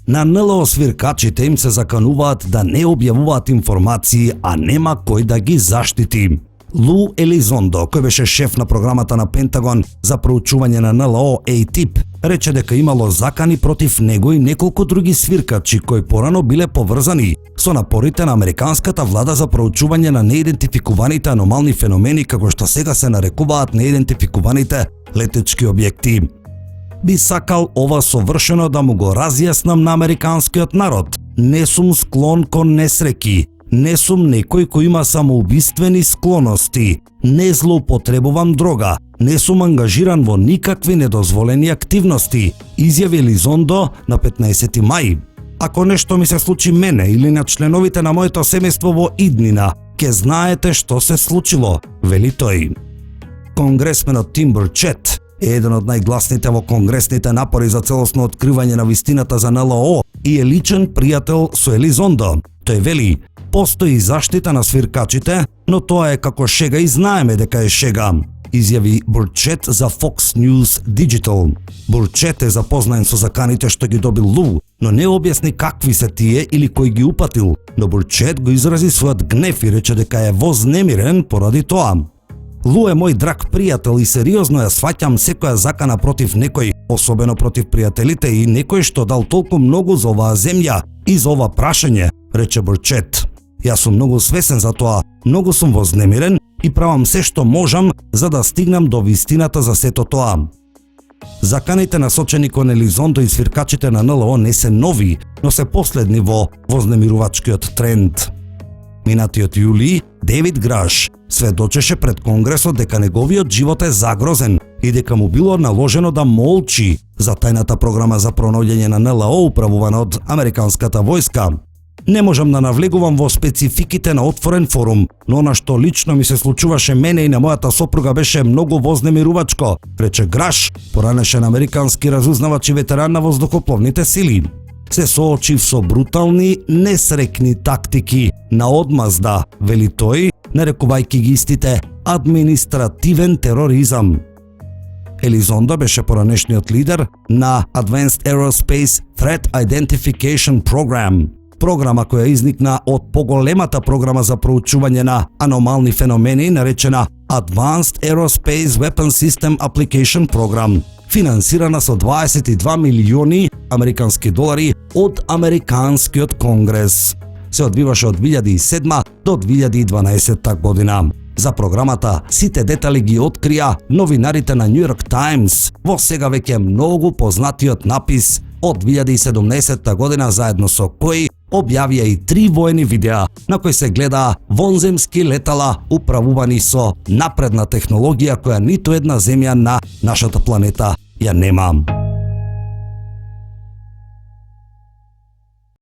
На НЛО свиркачите им се закануваат да не објавуваат информации, а нема кој да ги заштити. Лу Елизондо, кој беше шеф на програмата на Пентагон за проучување на НЛО ATIP, рече дека имало закани против него и неколку други свиркачи кои порано биле поврзани со напорите на американската влада за проучување на неидентификуваните аномални феномени, како што сега се нарекуваат неидентификуваните летечки објекти. Би сакал ова совршено да му го разјаснам на американскиот народ. Не сум склон кон несреќи. Не сум некој кој има самоубиствени склоности. Не злоупотребувам дрога. Не сум ангажиран во никакви недозволени активности, изјави Елизондо на 15 мај. Ако нешто ми се случи мене или на членовите на моето семејство во иднина, ќе знаете што се случило, вели тој. Конгресменот Тим Бурчет е еден од најгласните во конгресните напори за целосно откривање на вистината за НЛО и е личен пријател со Елизондо. Тој вели: постои заштита на свиркачите, но тоа е како шега и знаеме дека е шега, изјави Бурчет за Fox News Digital. Бурчет е запознаен со заканите што ги добил Лу, но не објасни какви се тие или кој ги упатил, но Бурчет го изрази својот гнев и рече дека е вознемирен поради тоа. Лу е мој драг пријател и сериозно ја сваќам секоја закана против некој, особено против пријателите и некој што дал толку многу за оваа земја и за ова прашање, рече Бурчет. Јас сум многу свесен за тоа, многу сум вознемирен и правам се што можам за да стигнам до вистината за сето тоа. Заканите насочени кон Елизондо и свиркачите на НЛО не се нови, но се последни во вознемирувачкиот тренд. Минатиот јули, Дейвид Граш сведочеше пред Конгресот дека неговиот живот е загрозен и дека му било наложено да молчи за тајната програма за пронаоѓање на НЛО управувана од американската војска. Не можам да навлегувам во спецификите на отворен форум, но она што лично ми се случуваше мене и на мојата сопруга беше многу вознемирувачко, рече Граш, поранешен американски разузнавач и ветеран на воздухопловните сили. Се соочив со брутални, несрекни тактики на одмазда, вели тој, нарекувајќи ги истите административен тероризам. Елизондо беше поранешниот лидер на Advanced Aerospace Threat Identification Program, програма која изникна од поголемата програма за проучување на аномални феномени наречена Advanced Aerospace Weapon System Application Program, финансирана со 22 милиони американски долари од Американскиот конгрес. Се одвиваше од 2007 до 2012 година. За програмата сите детали ги открија новинарите на New York Times во сега веќе многу познатиот напис од 2017 година, заедно со кој објавија и 3 воени видеа на кои се гледа вонземски летала управувани со напредна технологија која ниту една земја на нашата планета ја нема.